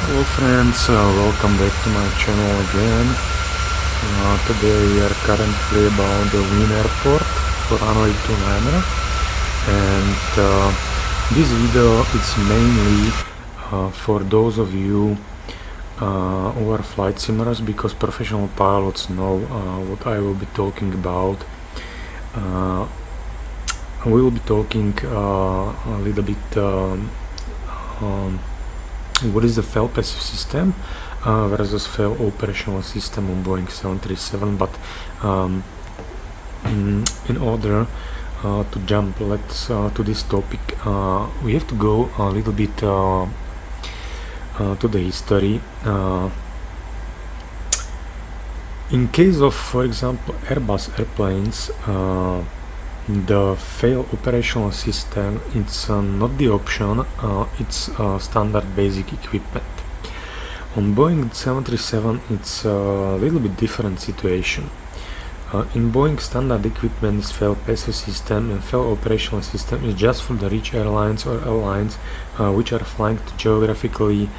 Hello friends, welcome back to my channel again. Today we are currently about the Wien airport for runway 29er, and this video is mainly for those of you who are flight simmers, because professional pilots know what I will be talking about. We will be talking a little bit what is the fail passive system versus fail operational system on Boeing 737, but in order to jump to this topic, we have to go a little bit to the history. In case of, for example, Airbus airplanes, the fail operational system, it's not the option, it's standard basic equipment. On Boeing 737 it's a little bit different situation. In Boeing, standard equipment is fail passive system, and fail operational system is just for the rich airlines or airlines which are flying to geographically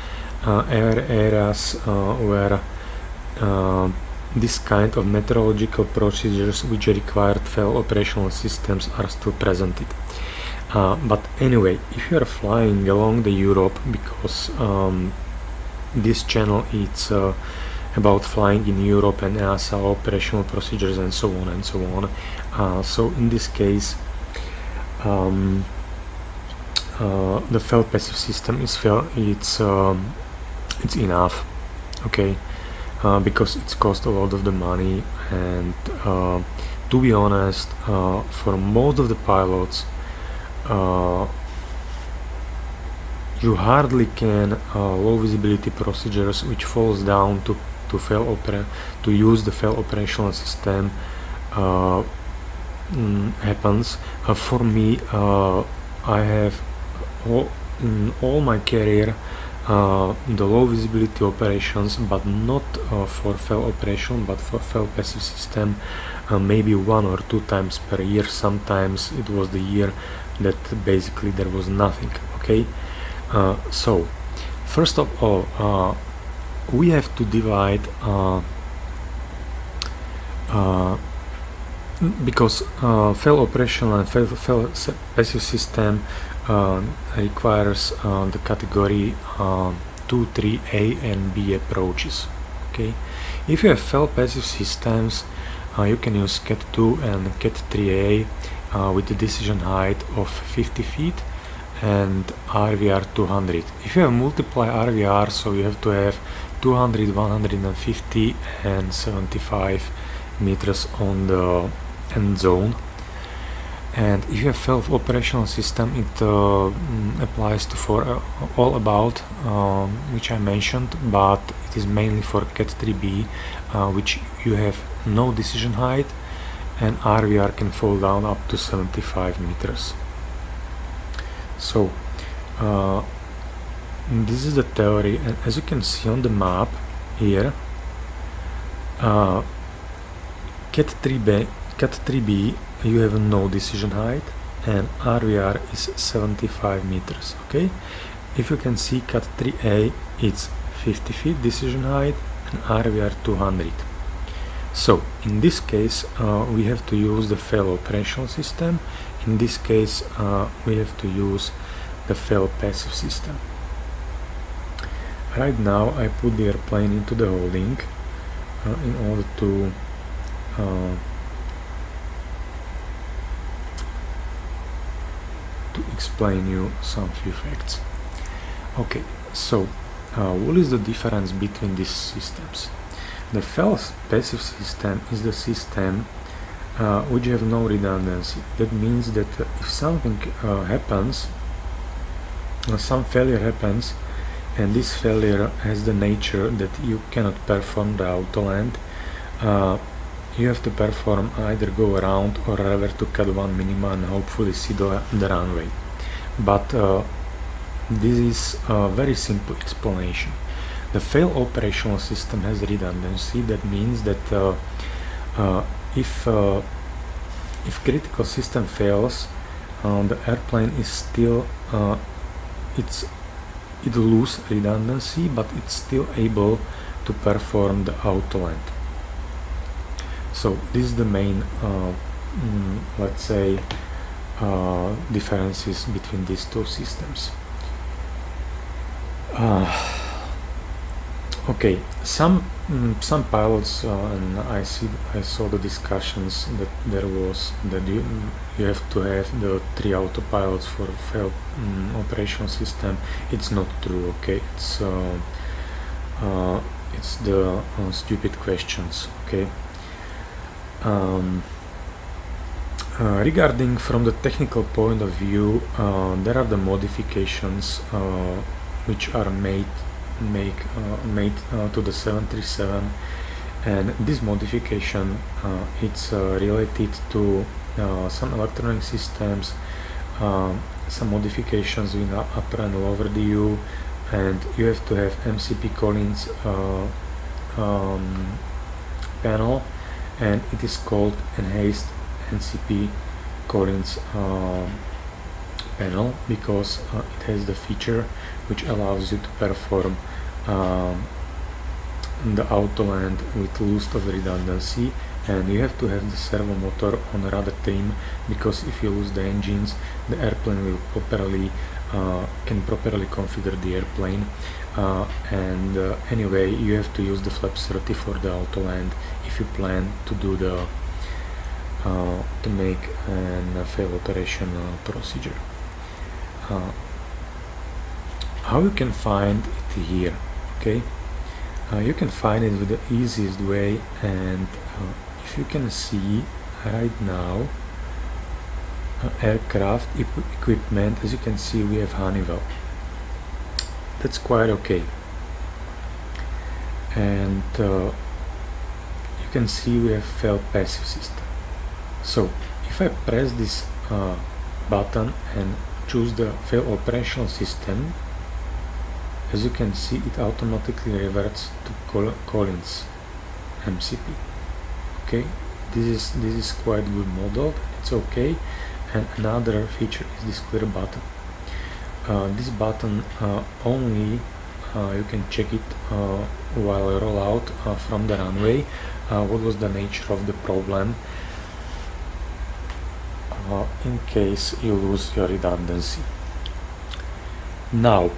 areas where this kind of meteorological procedures which required fail operational systems are still presented. But anyway, if you are flying along the Europe, because this channel is about flying in Europe and EASA operational procedures and so on and so on. So in this case, the fail passive system is it's enough, okay. Because it's cost a lot of the money, and to be honest, for most of the pilots, you hardly can low visibility procedures which falls down to use the fail operational system happens. For me, I have all my career the low visibility operations, but not for fail operation, but for fail passive system, maybe 1 or 2 times per year. Sometimes it was the year that basically there was nothing, okay. So first of all, we have to divide because fail operational and fail passive system requires the category 2, 3A and B approaches, okay. If you have fail passive systems, you can use Cat 2 and Cat 3A with the decision height of 50 feet and RVR 200. If you have multiply RVR, so you have to have 200, 150 and 75 meters on the end zone. And if you have fail operational system, it applies to for all about which I mentioned, but it is mainly for Cat 3B, which you have no decision height and RVR can fall down up to 75 meters. So this is the theory, and as you can see on the map here, Cat 3B you have no decision height and RVR is 75 meters, okay. If you can see Cat 3A, it's 50 feet decision height and RVR 200. So in this case we have to use the fail operational system. In this case we have to use the fail passive system. Right now I put the airplane into the holding in order to explain you some few facts. Okay, so what is the difference between these systems? The fail passive system is the system which have no redundancy. That means that if something happens, some failure happens, and this failure has the nature that you cannot perform the autoland, you have to perform either go around or revert to Cat 1 minima and hopefully see the runway. But this is a very simple explanation. The fail operational system has redundancy. That means that if critical system fails, the airplane is still it loses redundancy, but it's still able to perform the autoland. So this is the main, let's say, differences between these two systems. Okay, some pilots, and I saw the discussions that there was that you have to have the 3 autopilots for failed operational system. It's not true. Okay, it's the stupid questions. Okay. Regarding from the technical point of view, there are the modifications which are made to the 737, and this modification it's related to some electronic systems, some modifications in upper and lower DU, and you have to have MCP Collins panel, and it is called enhanced MCP Collins panel because it has the feature which allows you to perform the autoland with loss of redundancy, and you have to have the servo motor on rudder trim, because if you lose the engines, the airplane will can properly configure the airplane, and anyway you have to use the flap 30 for the autoland if you plan to do the to make a fail operation procedure. How you can find it here? Okay, you can find it with the easiest way, and if you can see right now aircraft equipment, as you can see we have Honeywell. That's quite okay, and you can see we have failed passive system. So if I press this button and choose the fail operational system, as you can see it automatically reverts to Collins MCP. Okay, this is quite good modeled, it's okay. And another feature is this clear button. This button only you can check it while roll out from the runway. What was the nature of the problem in case you lose your redundancy. Now,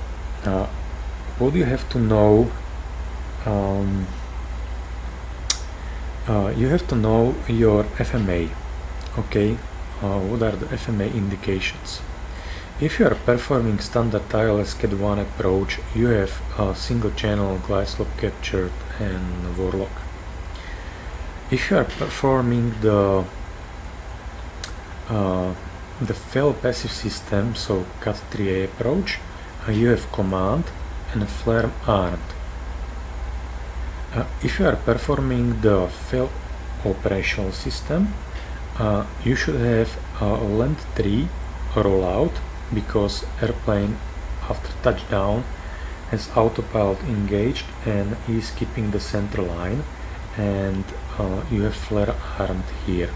what you have to know, you have to know your FMA. Okay, what are the FMA indications? If you are performing standard ILS CAT 1 approach, you have a single channel glide slope captured and Warlock. If you are performing the fail passive system, so CAT 3A approach, you have command and flare armed. If you are performing the fail operational system, you should have land 3 rollout, because airplane after touchdown has autopilot engaged and is keeping the center line, and you have flare armed here.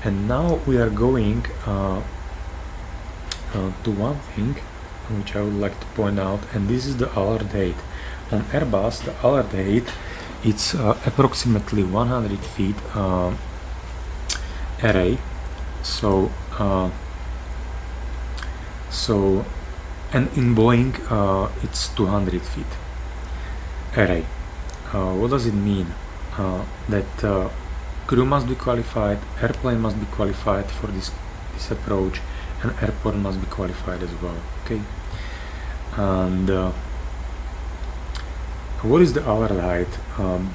And now we are going to one thing which I would like to point out, and this is the alert height. On Airbus, the alert height, it's approximately 100 feet array. So and in Boeing it's 200 feet array. What does it mean? That crew must be qualified, airplane must be qualified for this approach, and airport must be qualified as well. Okay, and what is the alert height?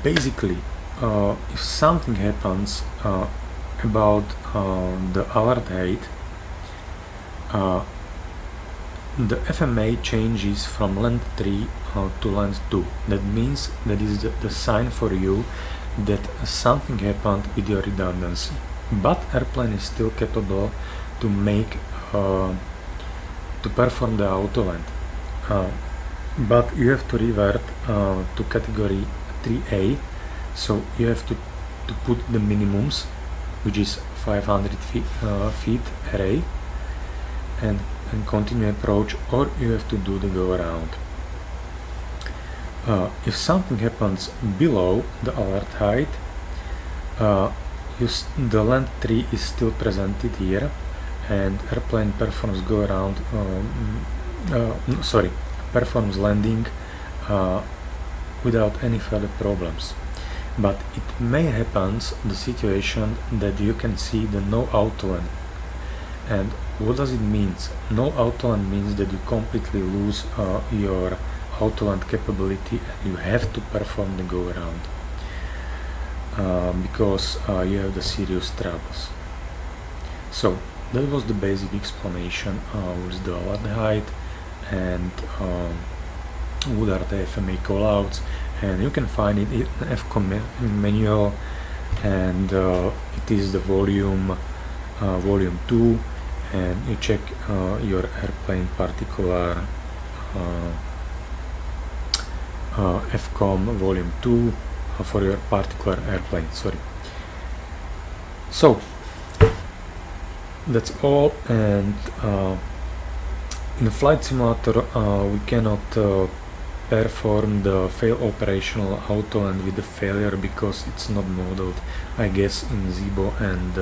Basically, if something happens about the alert height, the FMA changes from land 3 to land 2. That means that is the sign for you that something happened with your redundancy, but airplane is still capable to make to perform the autoland, but you have to revert to category 3A. So you have to put the minimums, which is 500 feet array, and and continue approach, or you have to do the go around. If something happens below the alert height, the land tree is still presented here, and airplane performs go around, performs landing without any further problems. But it may happen the situation that you can see the no autoland. And what does it mean? No autoland means that you completely lose your autoland capability and you have to perform the go around because you have the serious troubles. So that was the basic explanation with the alert height and what are the FMA callouts, and you can find it in FCOM manual, and it is the volume 2, and you check your airplane particular FCOM volume 2 for your particular airplane. So that's all, and in a flight simulator we cannot perform the fail operational autoland with the failure because it's not modeled. I guess in ZIBO and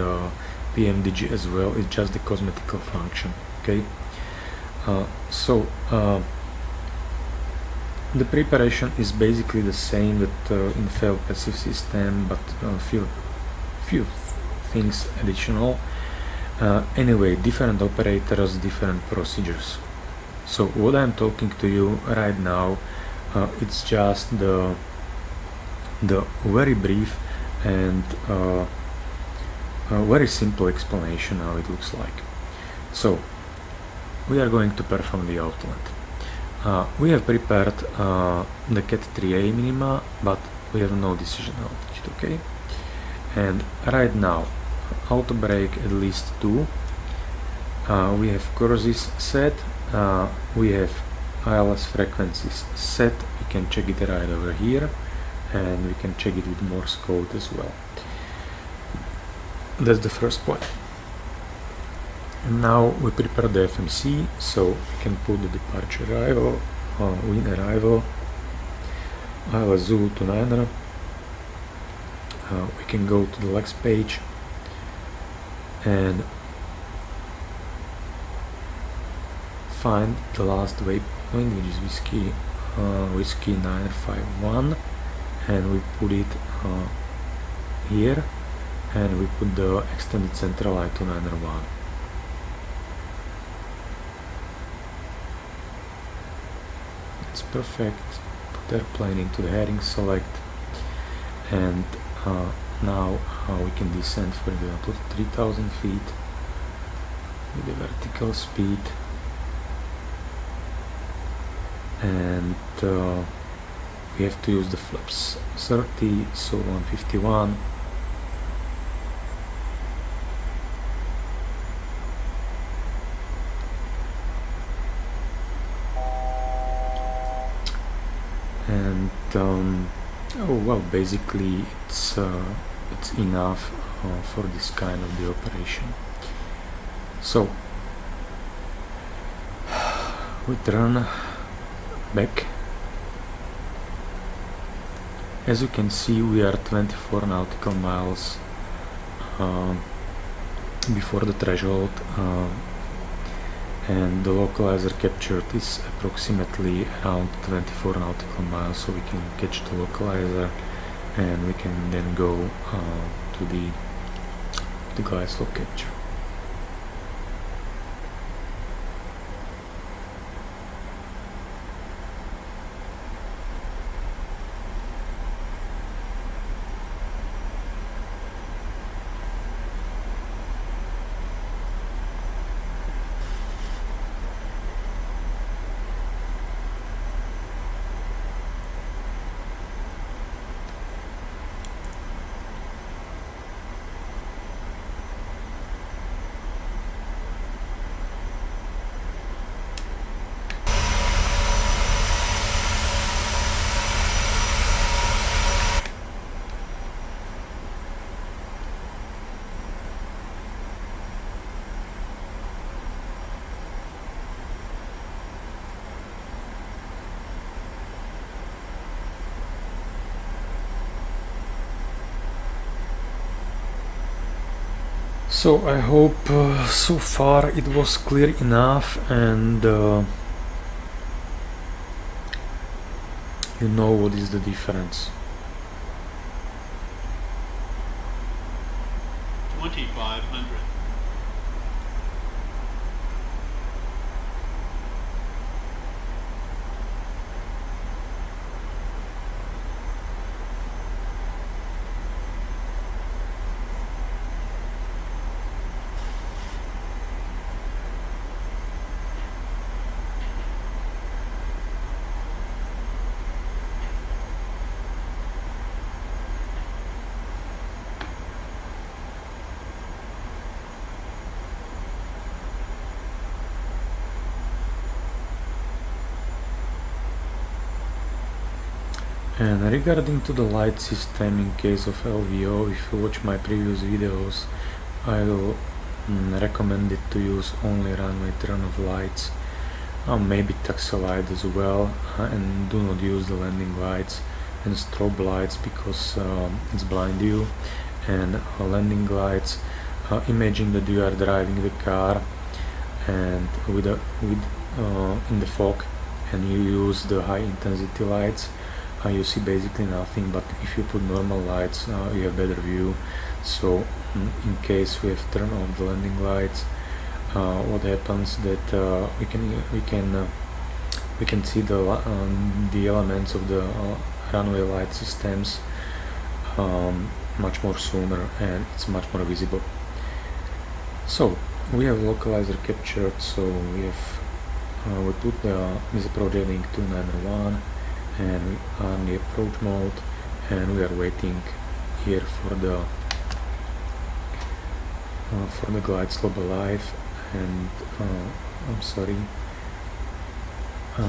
PMDG as well, it's just the cosmetical function. Okay, so the preparation is basically the same that in fail passive system, but few things additional. Anyway, different operators, different procedures. So what I'm talking to you right now, it's just the very brief and very simple explanation how it looks like. So we are going to perform the autoland. We have prepared the Cat 3A minima, but we have no decision altitude. Okay, and right now auto brake at least 2. We have courses set. We have ILS frequencies set. We can check it right over here, and we can check it with Morse code as well. That's the first point. And now we prepare the FMC, so we can put the departure arrival, wind arrival, ILS Zulu to Niner. We can go to the Lex page and find the last waypoint, which is whiskey 951, and we put it here, and we put the extended central line to 901. It's perfect. Put airplane into the heading select, and now we can descend, for example, 3000 feet with the vertical speed, and we have to use the flaps 30, so 151, and oh well, basically it's enough for this kind of the operation. So we turn back. As you can see, we are 24 nautical miles before the threshold, and the localizer captured is approximately around 24 nautical miles, so we can catch the localizer and we can then go to the glide slope capture. So I hope so far it was clear enough, and you know what is the difference. 2500. And regarding to the light system, in case of LVO, if you watch my previous videos, I will recommend it to use only runway turn of lights, maybe taxi light as well, and do not use the landing lights and strobe lights because it's blind you. And landing lights, imagine that you are driving the car and in the fog, and you use the high intensity lights. You see basically nothing, but if you put normal lights, you have better view. So in case we have turned off the landing lights, what happens that we can see the elements of the runway light systems much more sooner, and it's much more visible. So we have localizer captured, so we put the project link 291, and we are in the approach mode, and we are waiting here for the glide slope alive. And I'm sorry, I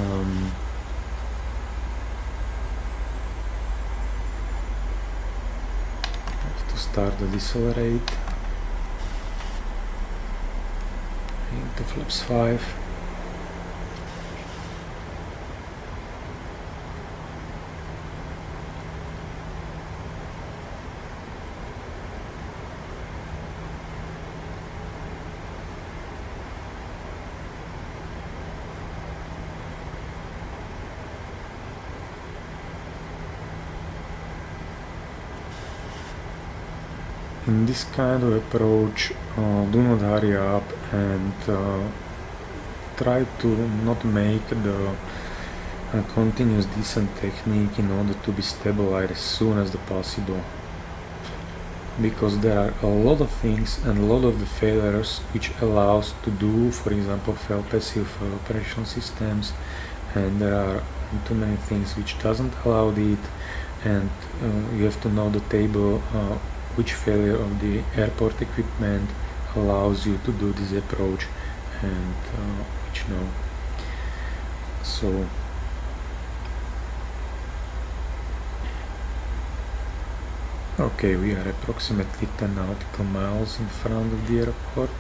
have to start the decelerate into flaps 5. In this kind of approach, do not hurry up, and try to not make the continuous descent technique in order to be stabilized as soon as possible, because there are a lot of things and a lot of the failures which allows to do, for example, fail passive operational systems, and there are too many things which doesn't allow it, and you have to know the table which failure of the airport equipment allows you to do this approach, and which no. So okay, we are approximately 10 nautical miles in front of the airport.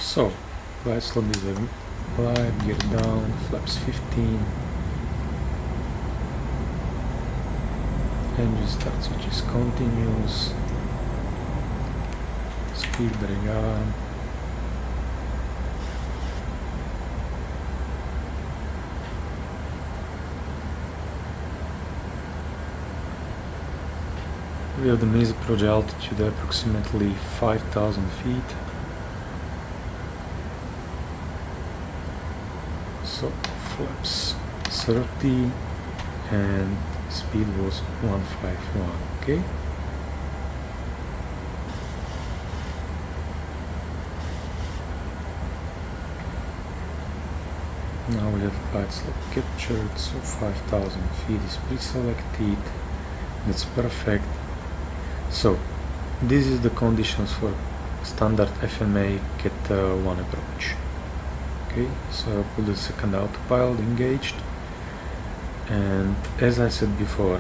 So, glide slope is alive, gear down, flaps 15. Engine start switch is continuous. Speed brake arm. We have the maze approach altitude approximately 5,000 feet. So flaps 30 and speed was 151. Okay. Now we have glide slope captured, so 5,000 feet is pre-selected. That's perfect. So this is the conditions for standard FMA Cat 1 approach. Okay, so I'll put the second autopilot engaged, and as I said before,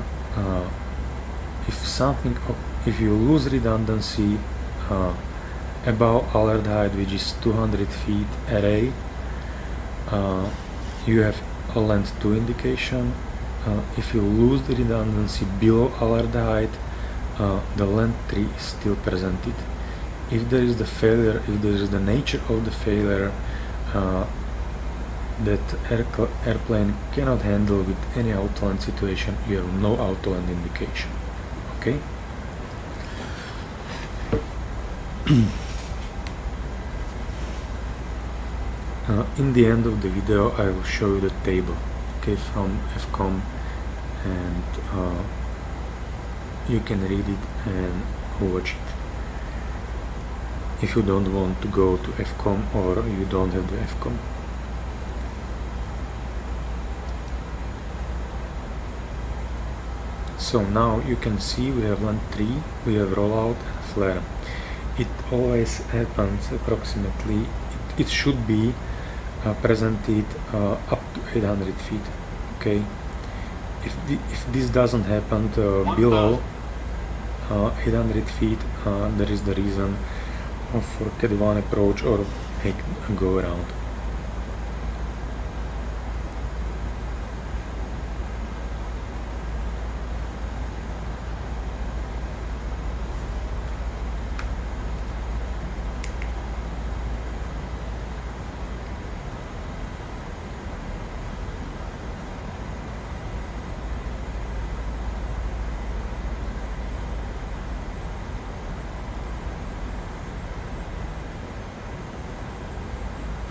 if you lose redundancy, above alert height, which is 200 feet array, you have a land 2 indication. If you lose the redundancy below alert height, the land 3 is still presented. If there is the failure, if there is the nature of the failure that airplane cannot handle with any autoland situation, you have no autoland indication. Okay. In the end of the video, I will show you the table, okay, from FCOM, and you can read it and watch it if you don't want to go to FCOM or you don't have the FCOM. So now you can see we have land 3, we have rollout and flare. It always happens approximately, it should be presented up to 800 feet, okay? If this doesn't happen below 800 feet, there is the reason for CAT 1 approach or make a go around.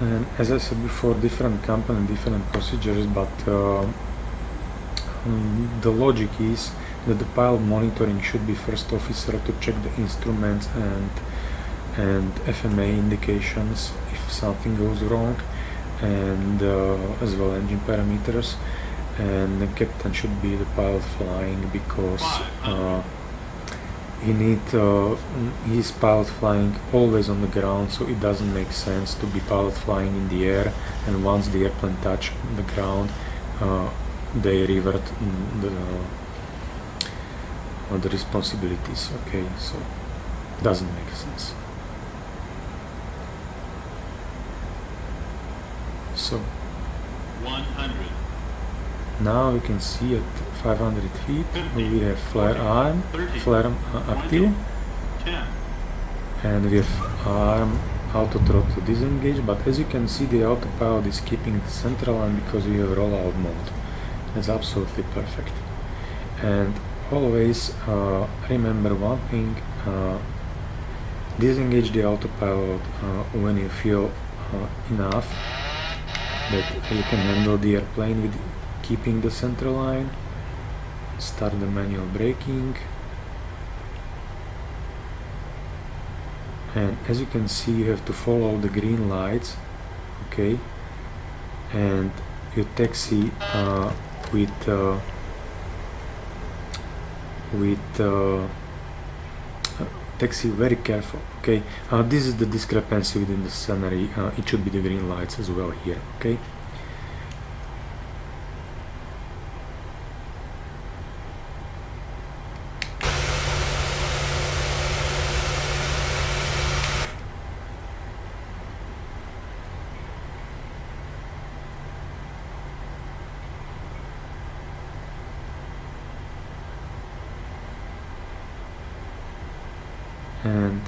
And as I said before, different company, different procedures, but the logic is that the pilot monitoring should be first officer to check the instruments and FMA indications if something goes wrong, and as well engine parameters, and the captain should be the pilot flying because he's pilot flying always on the ground, so it doesn't make sense to be pilot flying in the air, and once the airplane touch the ground, they revert the responsibilities. Okay, so doesn't make sense. So 100. now you can see at 500 feet we have flare arm, active, 10. and we have arm auto throttle disengaged, but as you can see the autopilot is keeping the central line because we have rollout mode. That's absolutely perfect. And always remember one thing, disengage the autopilot when you feel enough that you can handle the airplane with keeping the central line. Start the manual braking, and as you can see you have to follow the green lights, okay, and you taxi taxi very careful, okay. This is the discrepancy within the scenery, it should be the green lights as well here, okay. And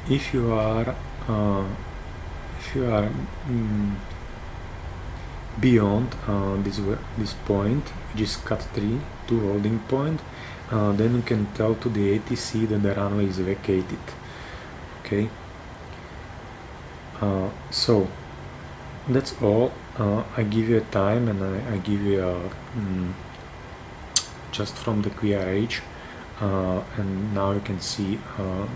if you are beyond this point, which is cut 3 to holding point, then you can tell to the ATC that the runway is vacated, okay. So that's all. I give you a time, and I give you just from the QRH. And now you can see,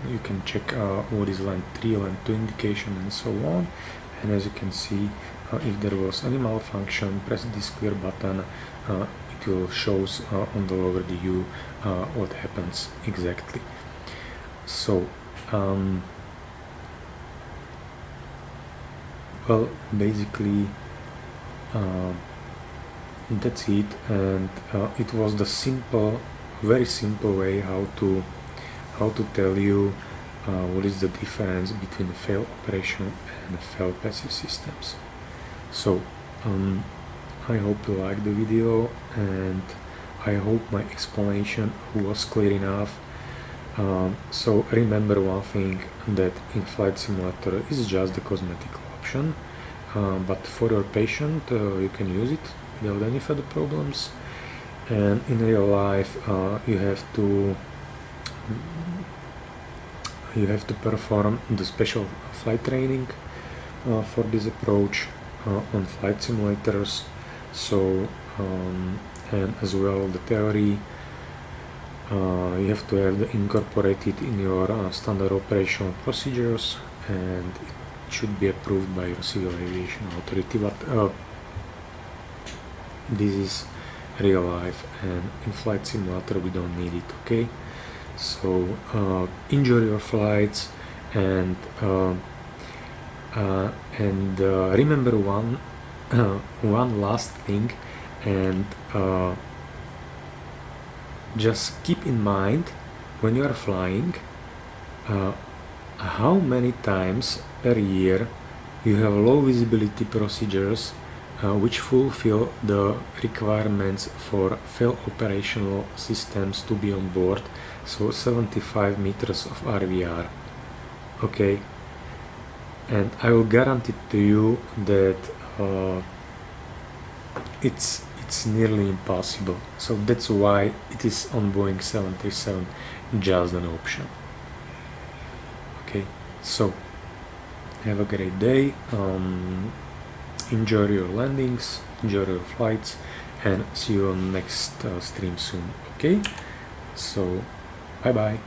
you can check what is line 3, line 2 indication, and so on. And as you can see, if there was any malfunction, press this clear button, it will shows on the lower DU what happens exactly. So well, basically that's it, and it was the very simple way how to tell you what is the difference between fail operational and fail passive systems. So I hope you liked the video, and I hope my explanation was clear enough. So remember one thing, that in Flight Simulator is just a cosmetic option, but for your patient you can use it without any further problems. And in real life you have to perform the special flight training for this approach on flight simulators. So and as well the theory you have to have incorporated in your standard operational procedures, and it should be approved by your civil aviation authority. But this is real life, and in flight simulator we don't need it. Okay, so enjoy your flights, and remember one last thing, and just keep in mind when you are flying how many times per year you have low visibility procedures which fulfill the requirements for fail operational systems to be on board, so 75 meters of RVR. Okay, and I will guarantee to you that it's nearly impossible. So that's why it is on Boeing 737 just an option. Okay, so have a great day, enjoy your landings, enjoy your flights, and see you on next stream soon. Okay, so bye bye.